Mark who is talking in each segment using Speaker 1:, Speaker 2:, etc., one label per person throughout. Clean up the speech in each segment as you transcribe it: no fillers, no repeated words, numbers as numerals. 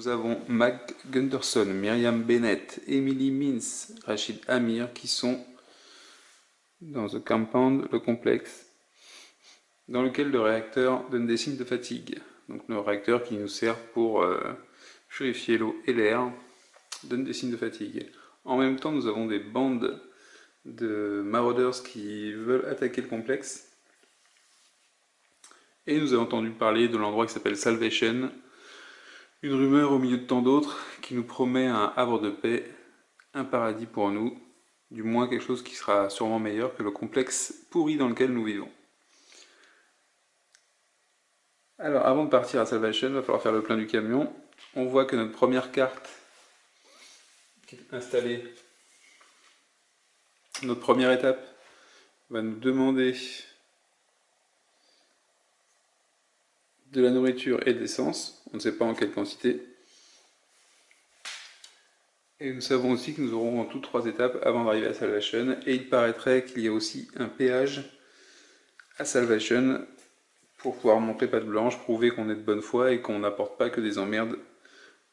Speaker 1: nous avons Mac Gunderson, Myriam Bennett, Emily Mintz, Rachid Amir qui sont dans The Compound, le complexe, dans lequel le réacteur donne des signes de fatigue. Donc le réacteur qui nous sert pour purifier l'eau et l'air donne des signes de fatigue. En même temps, nous avons des bandes de marauders qui veulent attaquer le complexe. Et nous avons entendu parler de l'endroit qui s'appelle Salvation, une rumeur au milieu de tant d'autres qui nous promet un havre de paix, un paradis pour nous, du moins quelque chose qui sera sûrement meilleur que le complexe pourri dans lequel nous vivons. Alors avant de partir à Salvation, il va falloir faire le plein du camion. On voit que notre première carte qui est installée, notre première étape, va nous demander de la nourriture et de l'essence. On ne sait pas en quelle quantité. Et nous savons aussi que nous aurons en tout 3 étapes avant d'arriver à Salvation. Et il paraîtrait qu'il y a aussi un péage à Salvation pour pouvoir montrer patte blanche, prouver qu'on est de bonne foi et qu'on n'apporte pas que des emmerdes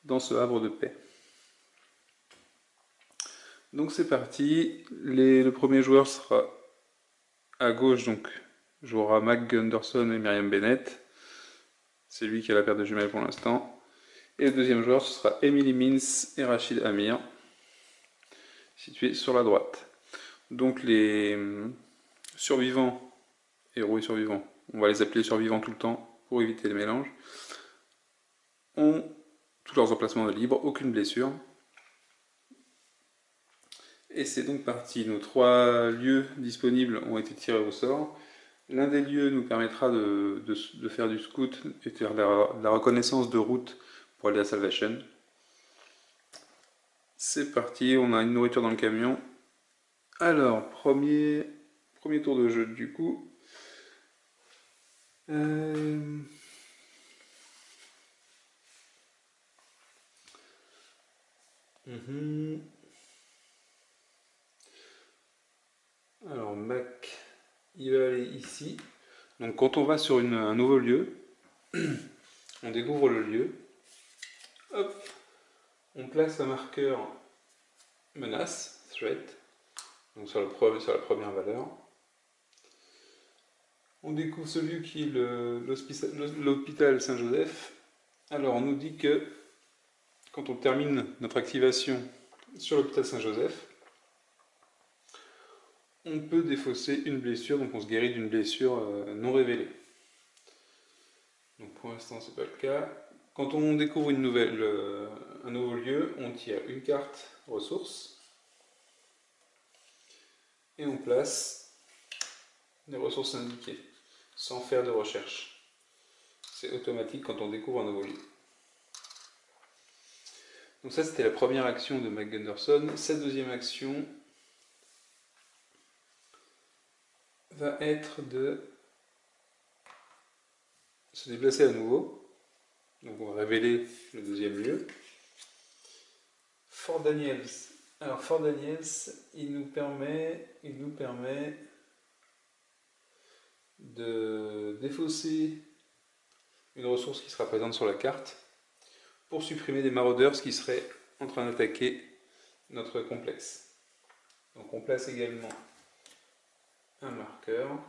Speaker 1: dans ce havre de paix. Donc c'est parti. Le premier joueur sera à gauche, donc jouera Mac Gunderson et Myriam Bennett. C'est lui qui a la paire de jumelles pour l'instant. Et le deuxième joueur, ce sera Emily Mintz et Rachid Amir, situés sur la droite. Donc les survivants, héros et survivants, on va les appeler survivants tout le temps pour éviter les mélanges, ont tous leurs emplacements de libre, aucune blessure. Et c'est donc parti. Nos 3 lieux disponibles ont été tirés au sort. L'un des lieux nous permettra de faire du scout et de faire de la reconnaissance de route pour aller à Salvation. C'est parti, on a une nourriture dans le camion. Alors, premier tour de jeu du coup. Alors, Mac, il va aller ici. Donc, quand on va sur un nouveau lieu, on découvre le lieu. Hop, on place un marqueur menace, threat, donc sur la première valeur. On découvre ce lieu qui est l'hôpital Saint-Joseph. Alors, on nous dit que quand on termine notre activation sur l'hôpital Saint-Joseph, on peut défausser une blessure, donc on se guérit d'une blessure non révélée. Donc pour l'instant, c'est pas le cas. Quand on découvre un nouveau lieu, on tire une carte ressources et on place les ressources indiquées, sans faire de recherche. C'est automatique quand on découvre un nouveau lieu. Donc ça, c'était la première action de Mac Gunderson. Sa deuxième action va être de se déplacer à nouveau. Donc on va révéler le deuxième lieu. Fort Daniels. Alors Fort Daniels, il nous permet de défausser une ressource qui sera présente sur la carte pour supprimer des marauders qui seraient en train d'attaquer notre complexe. Donc on place également un marqueur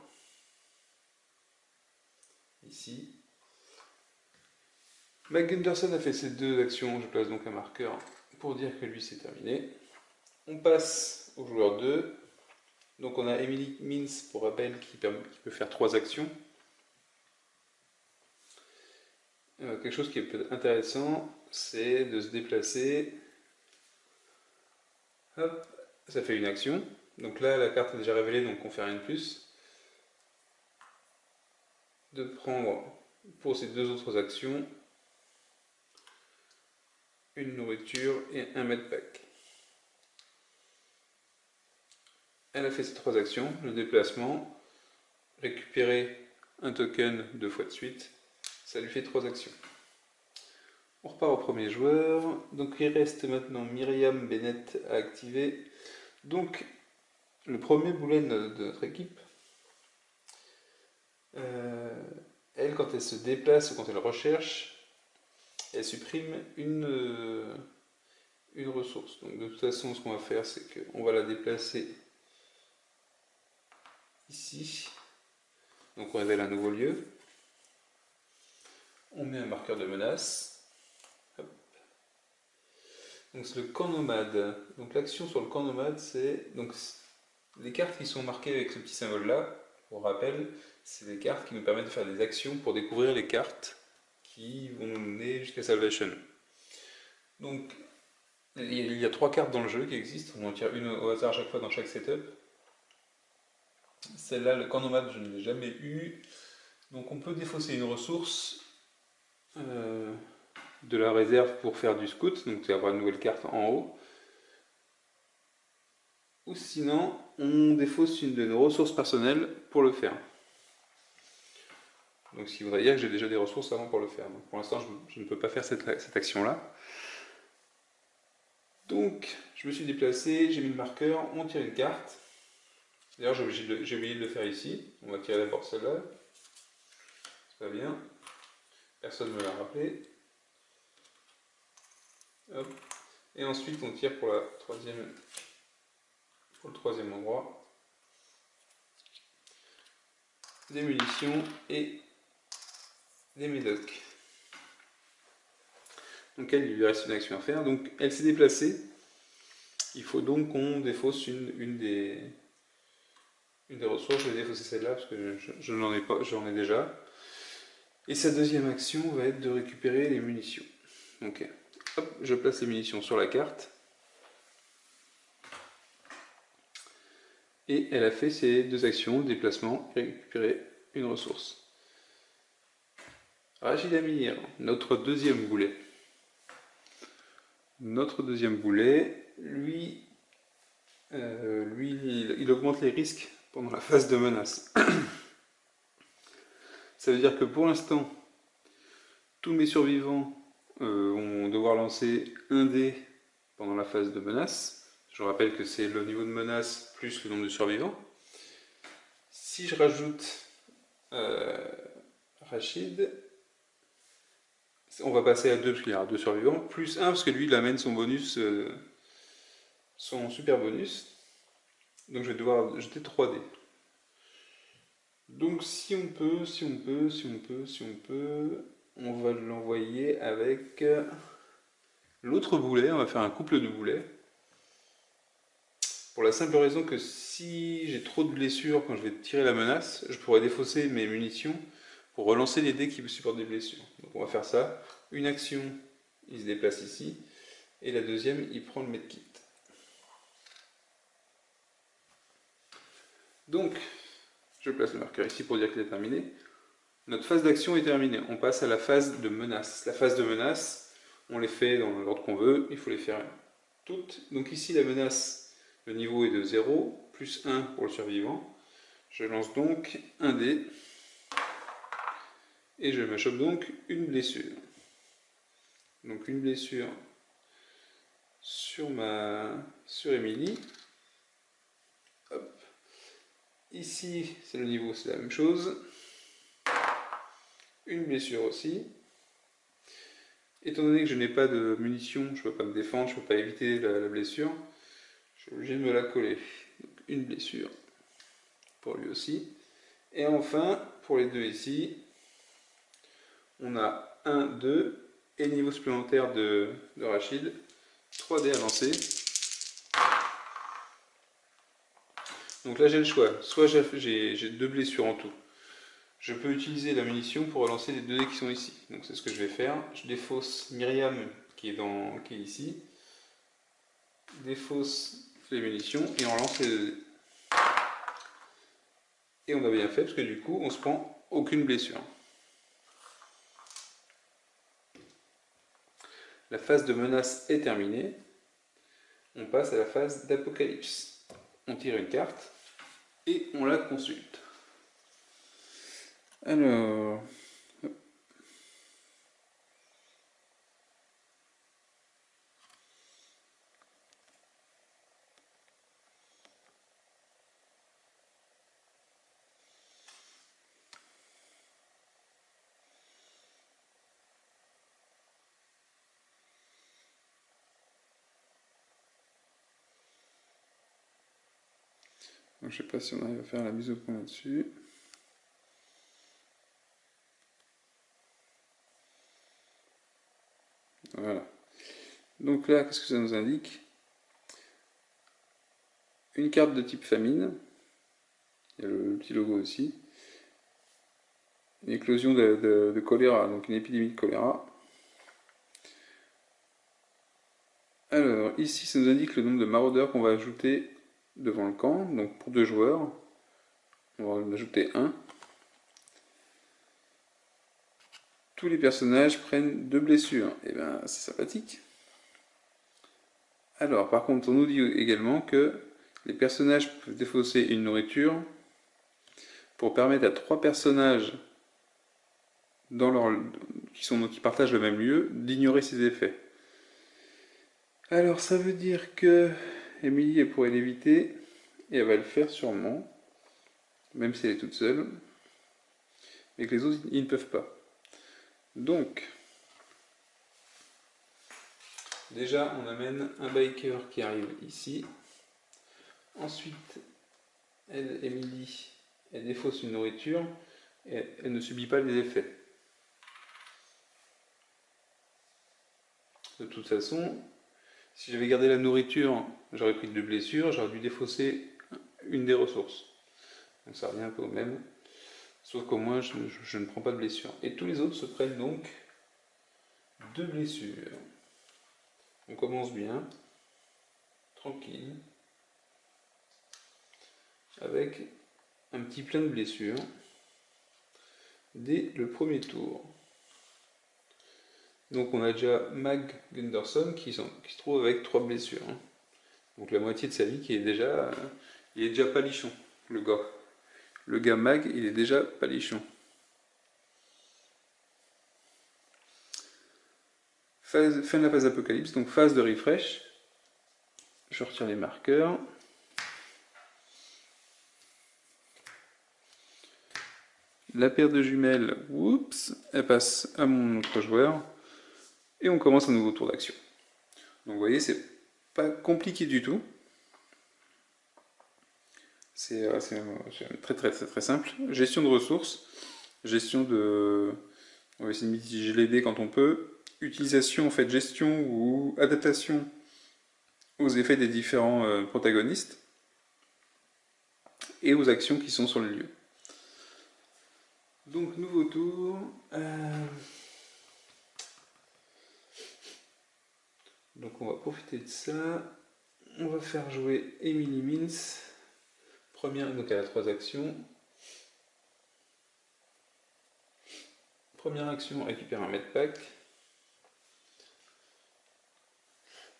Speaker 1: ici. Mac Gunderson a fait ces 2 actions, je place donc un marqueur pour dire que lui c'est terminé. On passe au joueur 2. Donc on a Emily Mintz pour rappel qui peut faire 3 actions. Quelque chose qui est peut-être intéressant, c'est de se déplacer. Hop, ça fait une action. Donc là, la carte est déjà révélée, donc on fait rien de plus. De prendre pour ces 2 autres actions une nourriture et un medpack. Elle a fait ces 3 actions, le déplacement, récupérer un token 2 fois de suite, ça lui fait 3 actions. On repart au premier joueur, donc il reste maintenant Myriam Bennett à activer. Donc le premier boulet de notre équipe, elle quand elle se déplace ou quand elle recherche, elle supprime une ressource. Donc de toute façon, ce qu'on va faire, c'est qu'on va la déplacer ici. Donc on révèle un nouveau lieu. On met un marqueur de menace. Hop. Donc c'est le camp nomade. Donc l'action sur le camp nomade, c'est donc les cartes qui sont marquées avec ce petit symbole là. Pour rappel, c'est des cartes qui nous permettent de faire des actions pour découvrir les cartes qui vont nous mener jusqu'à Salvation. Donc il y a 3 cartes dans le jeu qui existent. On en tire une au hasard à chaque fois dans chaque setup. Celle-là, le camp nomade, je ne l'ai jamais eu. Donc on peut défausser une ressource de la réserve pour faire du scout, donc c'est avoir une nouvelle carte en haut. Ou sinon, on défausse une de nos ressources personnelles pour le faire. Donc ce qui voudrait dire que j'ai déjà des ressources avant pour le faire. Donc pour l'instant, je ne peux pas faire cette action-là. Donc je me suis déplacé, j'ai mis le marqueur, on tire une carte. D'ailleurs j'ai oublié de le faire ici. On va tirer d'abord celle-là. C'est pas bien. Personne ne me l'a rappelé. Hop. Et ensuite on tire pour le troisième endroit. Des munitions et des médocs. Donc elle, il lui reste une action à faire. Donc elle s'est déplacée. Il faut donc qu'on défausse une des ressources. Je vais défausser celle-là parce que je n'en ai pas, j'en ai déjà. Et sa deuxième action va être de récupérer les munitions. Ok. Hop, je place les munitions sur la carte. Et elle a fait ses 2 actions, déplacement et récupérer une ressource. Rachid Amir, notre deuxième boulet. Notre deuxième boulet, lui, il augmente les risques pendant la phase de menace. Ça veut dire que pour l'instant, tous mes survivants vont devoir lancer un dé pendant la phase de menace. Je rappelle que c'est le niveau de menace plus le nombre de survivants. Si je rajoute Rachid, on va passer à 2 parce qu'il y aura 2 survivants, plus 1 parce que lui il amène son bonus, son super bonus. Donc je vais devoir jeter 3 dés. Donc si on peut, on va l'envoyer avec l'autre boulet, on va faire un couple de boulets. Pour la simple raison que si j'ai trop de blessures quand je vais tirer la menace, je pourrais défausser mes munitions pour relancer les dés qui supportent des blessures. Donc on va faire ça. Une action, il se déplace ici. Et la deuxième, il prend le medkit. Donc, je place le marqueur ici pour dire qu'il est terminé. Notre phase d'action est terminée. On passe à la phase de menace. La phase de menace, on les fait dans l'ordre qu'on veut. Il faut les faire toutes. Donc ici, la menace, le niveau est de 0, plus 1 pour le survivant. Je lance donc un dé. Et je me chope donc une blessure. Donc une blessure sur Émilie. Hop. Ici, c'est le niveau, c'est la même chose. Une blessure aussi. Étant donné que je n'ai pas de munitions, je ne peux pas me défendre, je ne peux pas éviter la blessure, je suis obligé de me la coller. Donc une blessure pour lui aussi. Et enfin, pour les deux ici, on a 1, 2, et niveau supplémentaire de Rachid, 3 dés à lancer. Donc là j'ai le choix, soit j'ai 2 blessures en tout. Je peux utiliser la munition pour relancer les 2 dés qui sont ici. Donc c'est ce que je vais faire. Je défausse Myriam qui est ici. Défausse les munitions et on lance les 2 dés. Et on a bien fait parce que du coup on se prend aucune blessure. La phase de menace est terminée. On passe à la phase d'apocalypse. On tire une carte et on la consulte. Alors, Donc, je sais pas si on arrive à faire la mise au point là-dessus. Voilà. Donc là, qu'est-ce que ça nous indique? Une carte de type famine. Il y a le petit logo aussi. Une éclosion de choléra, donc une épidémie de choléra. Alors, ici, ça nous indique le nombre de maraudeurs qu'on va ajouter devant le camp. Donc, pour 2 joueurs, on va en ajouter 1. Tous les personnages prennent 2 blessures. Et bien, c'est sympathique. Alors, par contre, on nous dit également que les personnages peuvent défausser une nourriture pour permettre à 3 personnages qui partagent le même lieu d'ignorer ces effets. Alors, ça veut dire que Emily, elle pourrait l'éviter, et elle va le faire sûrement, même si elle est toute seule, mais que les autres, ils ne peuvent pas. Donc, déjà, on amène un biker qui arrive ici. Ensuite, elle, Emily, elle défausse une nourriture, et elle ne subit pas les effets. De toute façon, si j'avais gardé la nourriture, j'aurais pris 2 blessures, j'aurais dû défausser une des ressources. Donc ça revient un peu au même. Sauf qu'au moins, je ne prends pas de blessures. Et tous les autres se prennent donc 2 blessures. On commence bien, tranquille, avec un petit plein de blessures dès le premier tour. Donc on a déjà Mag Gunderson qui se trouve avec 3 blessures. Donc la moitié de sa vie qui est déjà... il est déjà palichon, le gars. Le gars Mag, il est déjà palichon. Fin de la phase d'Apocalypse, donc phase de refresh. Je retire les marqueurs. La paire de jumelles, oups, elle passe à mon autre joueur. Et on commence un nouveau tour d'action. Donc vous voyez, c'est pas compliqué du tout. C'est très simple. Gestion de ressources, gestion de... On va essayer de mitiger les dés quand on peut. Utilisation, en fait, gestion ou adaptation aux effets des différents protagonistes et aux actions qui sont sur le lieu. Donc, nouveau tour. Donc, on va profiter de ça. On va faire jouer Emily Mins. Première, donc elle a 3 actions. Première action, récupérer un medpack.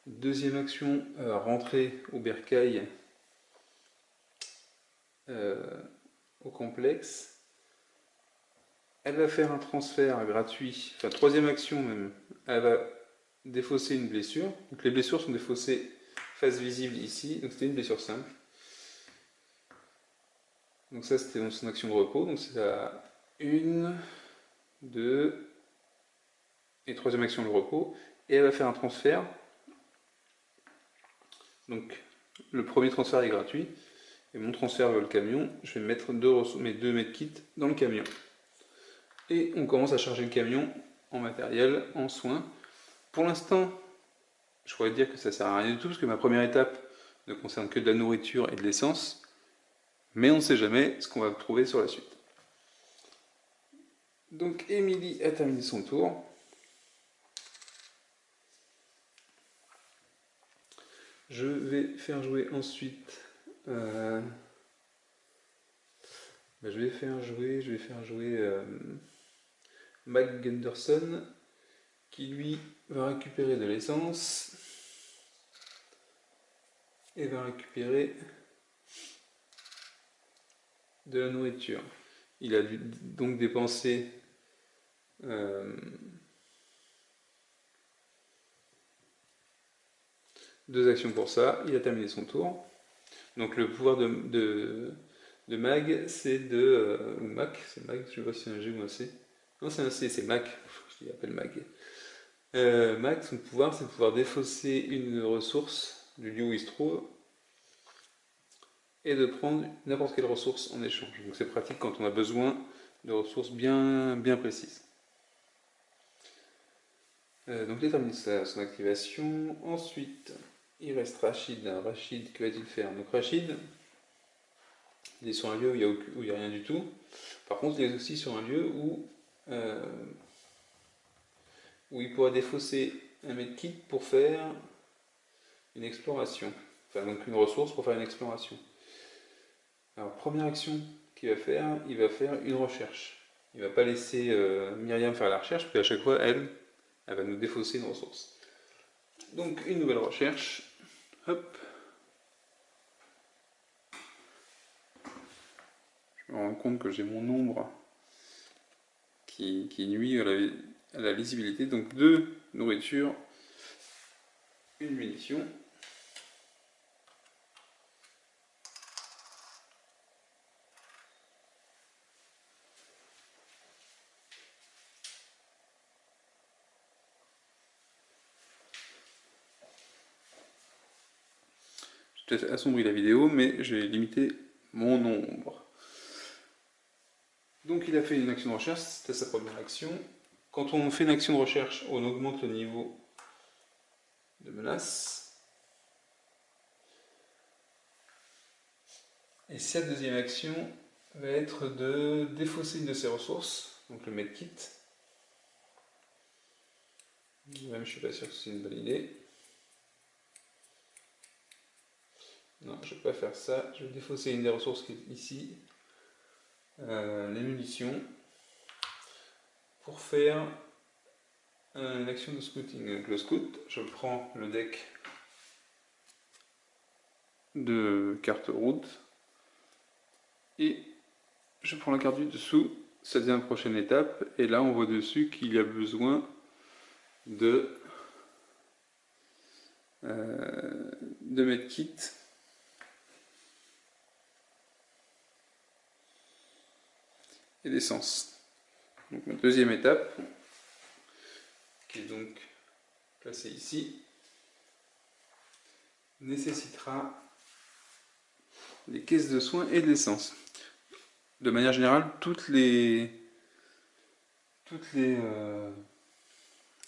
Speaker 1: Deuxième action, rentrer au bercail au complexe. Elle va faire un transfert gratuit, enfin troisième action même, elle va défausser une blessure. Donc les blessures sont défaussées face visible ici, donc c'était une blessure simple. Donc ça c'était son action de repos, donc c'est la 1, 2 et troisième action le repos. Et elle va faire un transfert. Donc le premier transfert est gratuit. Et mon transfert vers le camion, je vais mettre mes 2 medkits dans le camion. Et on commence à charger le camion en matériel, en soins. Pour l'instant, je pourrais dire que ça sert à rien du tout, parce que ma première étape ne concerne que de la nourriture et de l'essence. Mais on ne sait jamais ce qu'on va trouver sur la suite. Donc Emily a terminé son tour. Je vais faire jouer ensuite... je vais faire jouer Mac Gunderson, qui lui va récupérer de l'essence et va récupérer de la nourriture. Il a donc dépensé 2 actions pour ça. Il a terminé son tour. Donc le pouvoir de Mag, c'est de... ou Mac, c'est Mag, je sais pas si c'est un G ou un C. Non, c'est un C, c'est Mac. Je l'appelle Mag. Mac, son pouvoir, c'est de pouvoir défausser une ressource du lieu où il se trouve et de prendre n'importe quelle ressource en échange. Donc c'est pratique quand on a besoin de ressources bien précises. Donc il termine son activation. Ensuite, il reste Rachid. Rachid, que va-t-il faire? Donc Rachid, il est sur un lieu où il n'y a rien du tout. Par contre, il est aussi sur un lieu où il pourra défausser un medkit pour faire une exploration. Enfin, donc une ressource pour faire une exploration. Alors, première action qu'il va faire, il va faire une recherche. Il ne va pas laisser Myriam faire la recherche, puis à chaque fois, elle va nous défausser une ressource. Donc, une nouvelle recherche. Hop. Je me rends compte que j'ai mon ombre qui nuit à la lisibilité. Donc, 2 nourritures, une munition. J'ai peut-être assombri la vidéo, mais j'ai limité mon ombre. Donc il a fait une action de recherche, c'était sa première action. Quand on fait une action de recherche, on augmente le niveau de menace. Et sa deuxième action va être de défausser une de ses ressources, donc le medkit. Même je suis pas sûr que c'est une bonne idée. Non, je ne vais pas faire ça. Je vais défausser une des ressources qui est ici, les munitions, pour faire une action de scouting. Donc le scout, je prends le deck de carte route et je prends la carte du dessous. Ça devient la prochaine étape et là on voit dessus qu'il y a besoin de medkit. Et d'essence. Donc ma deuxième étape, qui est donc placée ici, nécessitera des caisses de soins et de l'essence. De manière générale, toutes les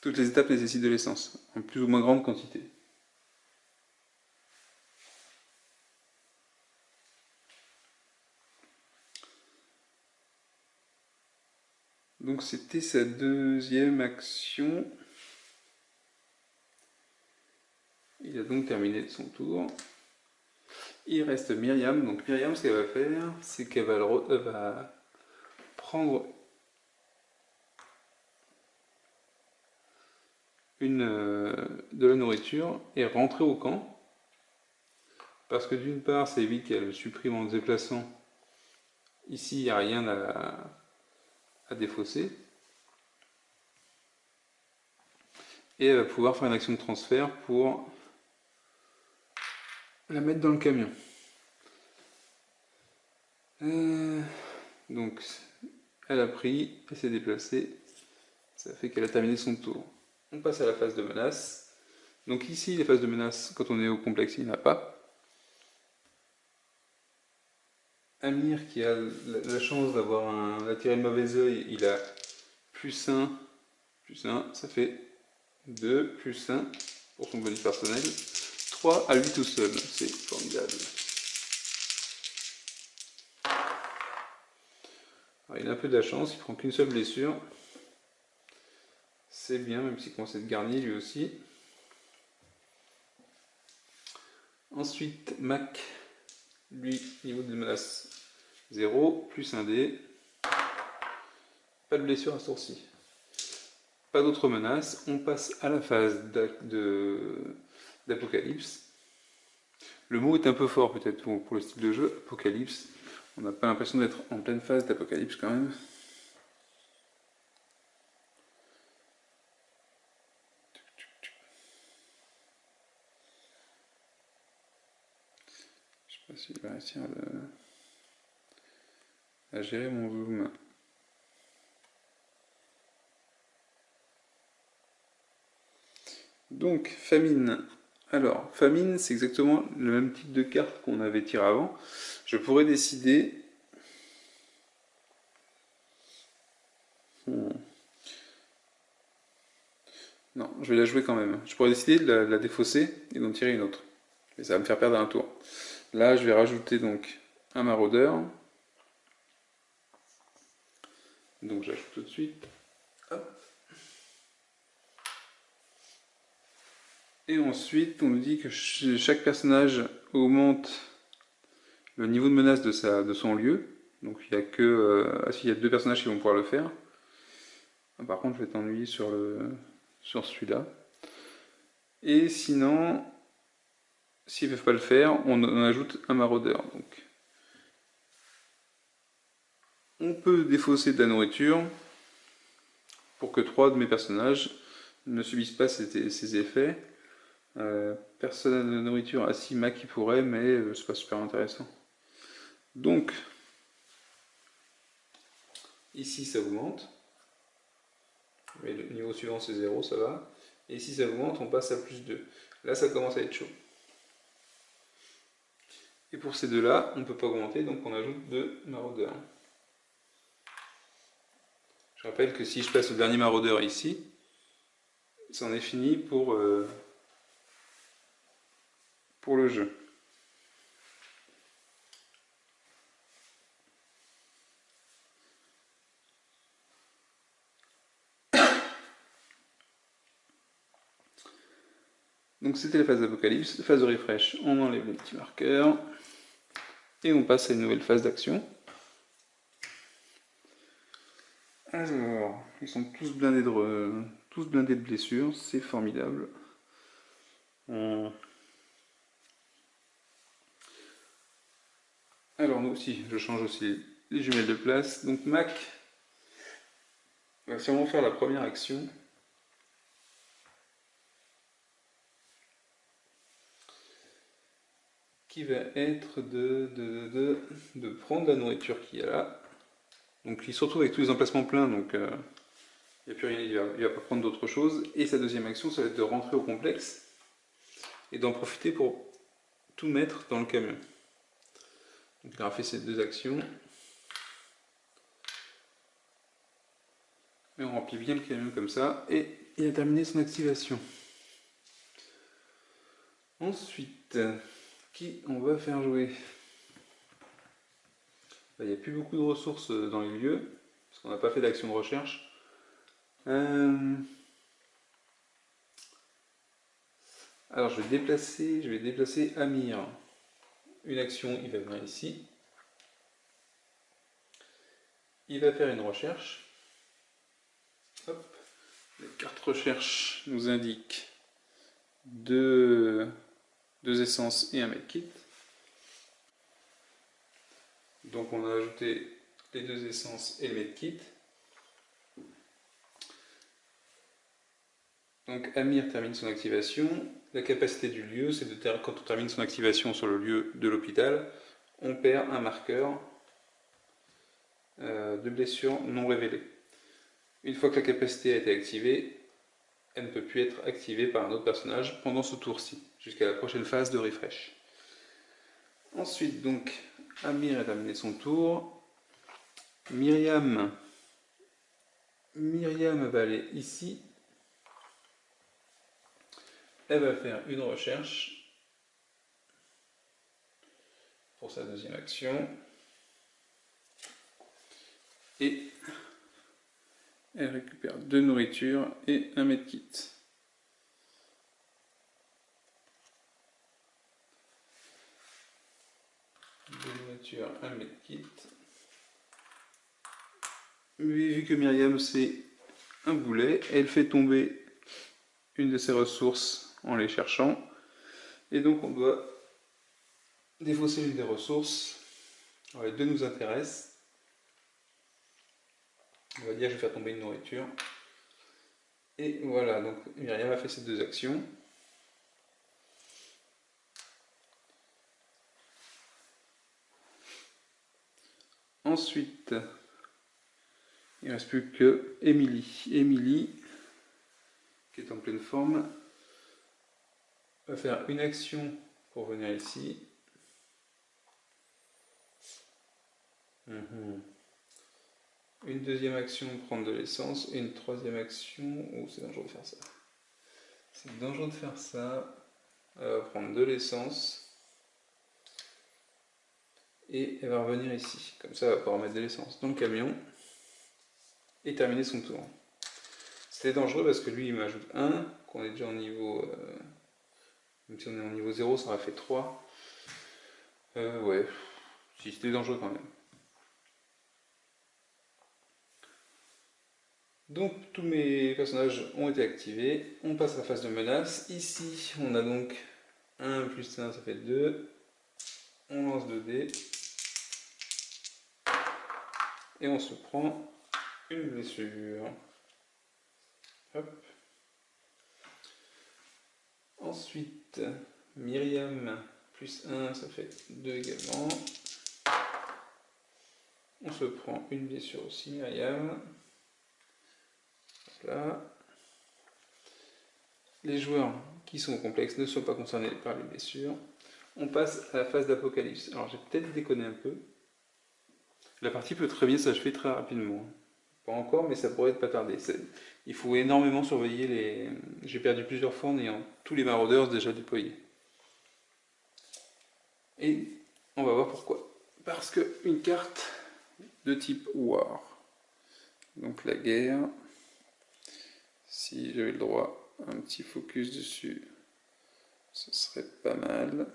Speaker 1: étapes nécessitent de l'essence, en plus ou moins grande quantité. Donc c'était sa deuxième action. Il a donc terminé de son tour. Il reste Myriam. Donc Myriam, ce qu'elle va faire, c'est qu'elle va prendre de la nourriture et rentrer au camp. Parce que d'une part, ça évite qu'elle supprime en se déplaçant. Ici, il n'y a rien à défausser. Et elle va pouvoir faire une action de transfert pour la mettre dans le camion. Donc, elle a pris, elle s'est déplacée. Ça fait qu'elle a terminé son tour. On passe à la phase de menace. Donc ici, les phases de menace, quand on est au complexe, il n'y en a pas. Amir, qui a la chance d'avoir attiré le mauvais oeil, il a +1, ça fait 2, +1 pour son bonus personnel. 3 à lui tout seul, c'est formidable. Alors, il a un peu de la chance, il prend qu'une seule blessure. C'est bien, même s'il commence à être garni lui aussi. Ensuite, Mac, lui, niveau de menace 0, +1 dé. Pas de blessure à ce tour-ci. Pas d'autres menaces. On passe à la phase d'apocalypse. Le mot est un peu fort peut-être pour le style de jeu, apocalypse. On n'a pas l'impression d'être en pleine phase d'apocalypse quand même. Je sais pas s'il va réussir à gérer mon zoom. Donc, famine. Alors, famine, c'est exactement le même type de carte qu'on avait tiré avant. Je pourrais décider... Non, je vais la jouer quand même. Je pourrais décider de la défausser et d'en tirer une autre. Et ça va me faire perdre un tour. Là, je vais rajouter donc un maraudeur. Donc j'ajoute tout de suite. Hop. Et ensuite, on nous dit que chaque personnage augmente le niveau de menace de son lieu. Donc il y a que... ah si, il y a 2 personnages qui vont pouvoir le faire. Ah, par contre, je vais t'ennuyer sur celui-là. Et sinon, s'ils ne peuvent pas le faire, on ajoute un maraudeur. Donc, on peut défausser de la nourriture pour que 3 de mes personnages ne subissent pas ces effets. Personne n'a de nourriture, ah si, Mac qui pourrait, mais c'est pas super intéressant. Donc, ici ça augmente. Mais le niveau suivant c'est 0, ça va. Et ici ça augmente, on passe à +2. Là ça commence à être chaud. Et pour ces deux-là, on ne peut pas augmenter, donc on ajoute 2 maraudeurs. Je rappelle que si je passe le dernier maraudeur ici, c'en est fini pour le jeu. Donc c'était la phase d'apocalypse, phase de refresh, on enlève les petits marqueurs, et on passe à une nouvelle phase d'action. Alors, ils sont tous blindés de blessures, c'est formidable. Alors nous aussi, je change aussi les jumelles de place. Donc Mac va sûrement faire la première action. Qui va être de prendre la nourriture qu'il y a là. Donc il se retrouve avec tous les emplacements pleins, donc il n'y a plus rien, il va pas prendre d'autre chose. Et sa deuxième action, ça va être de rentrer au complexe et d'en profiter pour tout mettre dans le camion. Donc il aura fait ces 2 actions. Et on remplit bien le camion comme ça, et il a terminé son activation. Ensuite, qui on va faire jouer? Il n'y a plus beaucoup de ressources dans les lieux, parce qu'on n'a pas fait d'action de recherche. Alors je vais déplacer Amir. Une action, il va venir ici. Il va faire une recherche. Hop. La carte recherche nous indique 2 essences et un medkit. Donc on a ajouté les 2 essences et le medkit. Donc Amir termine son activation. La capacité du lieu, c'est quand on termine son activation sur le lieu de l'hôpital, on perd un marqueur de blessure non révélée. Une fois que la capacité a été activée, elle ne peut plus être activée par un autre personnage pendant ce tour-ci, jusqu'à la prochaine phase de refresh. Ensuite, donc, Amir a terminé son tour. Myriam va aller ici. Elle va faire une recherche pour sa deuxième action. Et elle récupère 2 nourritures et un medkit. 2 nourritures, un medkit. Mais vu que Myriam c'est un boulet, elle fait tomber une de ses ressources en les cherchant. Et donc on doit défausser une des ressources. Alors les 2 nous intéressent. On va dire que je vais faire tomber une nourriture. Et voilà, donc Myriam a fait ces 2 actions. Ensuite, il ne reste plus que Émilie. Émilie, qui est en pleine forme, On va faire une action pour venir ici. Une deuxième action, prendre de l'essence. Et une troisième action... Oh, c'est dangereux de faire ça. C'est dangereux de faire ça. Elle va prendre de l'essence. Et elle va revenir ici. Comme ça, elle va pouvoir mettre de l'essence dans le camion. Et terminer son tour. C'était dangereux parce que lui, il m'ajoute 1. Qu'on est déjà au niveau... même si on est au niveau 0, ça aurait fait 3. Ouais. Si, c'était dangereux quand même. Donc tous mes personnages ont été activés, on passe à la phase de menace. Ici on a donc 1 plus 1, ça fait 2. On lance 2 dés. Et on se prend une blessure. Hop. Ensuite, Myriam plus 1, ça fait 2 également. On se prend une blessure aussi, Myriam. Là. Les joueurs qui sont complexes ne sont pas concernés par les blessures. On passe à la phase d'apocalypse. Alors j'ai peut-être déconné un peu. La partie peut très bien s'achever très rapidement. Pas encore, mais ça pourrait être pas tardé. Il faut énormément surveiller les... J'ai perdu plusieurs fois en ayant tous les maraudeurs déjà déployés. Et on va voir pourquoi. Parce qu'une carte de type War, donc la guerre, si j'avais le droit à un petit focus dessus, ce serait pas mal.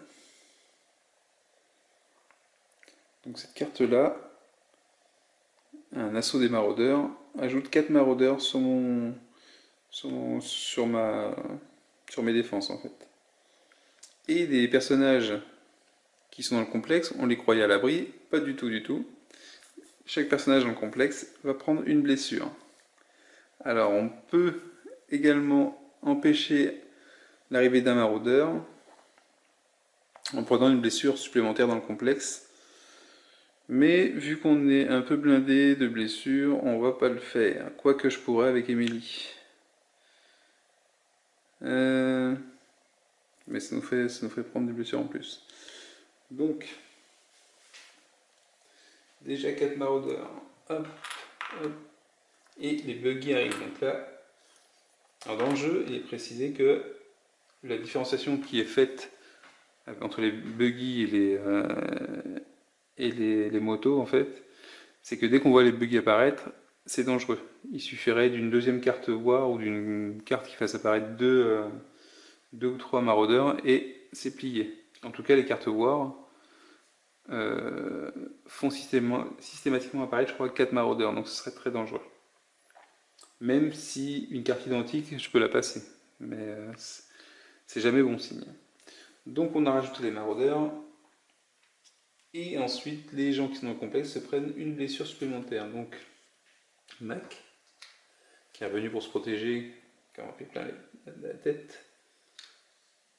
Speaker 1: Donc cette carte-là, un assaut des maraudeurs, ajoute 4 maraudeurs sur mes défenses en fait. Et des personnages qui sont dans le complexe, on les croyait à l'abri, pas du tout du tout. Chaque personnage dans le complexe va prendre une blessure. Alors on peut également empêcher l'arrivée d'un maraudeur en prenant une blessure supplémentaire dans le complexe. Mais vu qu'on est un peu blindé de blessures, on va pas le faire. Quoique je pourrais avec Emily. Mais ça nous fait prendre des blessures en plus. Donc, déjà 4 maraudeurs. Hop, hop. Et les buggy arrivent. Donc là, alors dans le jeu, il est précisé que la différenciation qui est faite entre les buggy et les motos, en fait, c'est que dès qu'on voit les buggy apparaître, c'est dangereux. Il suffirait d'une deuxième carte War ou d'une carte qui fasse apparaître deux ou trois maraudeurs et c'est plié. En tout cas, les cartes War font systématiquement apparaître, je crois, 4 maraudeurs, donc ce serait très dangereux. Même si une carte identique, je peux la passer. Mais c'est jamais bon signe. Donc on a rajouté les maraudeurs. Et ensuite, les gens qui sont dans le complexe se prennent une blessure supplémentaire. Donc, Mac, qui est revenu pour se protéger, qui en a pris plein la tête.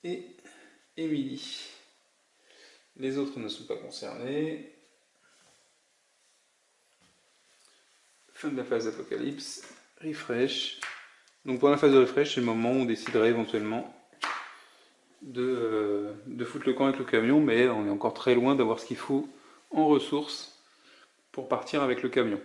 Speaker 1: Et Emily. Les autres ne sont pas concernés. Fin de la phase d'apocalypse. Refresh. Donc pour la phase de refresh, c'est le moment où on déciderait éventuellement de foutre le camp avec le camion, mais on est encore très loin d'avoir ce qu'il faut en ressources pour partir avec le camion.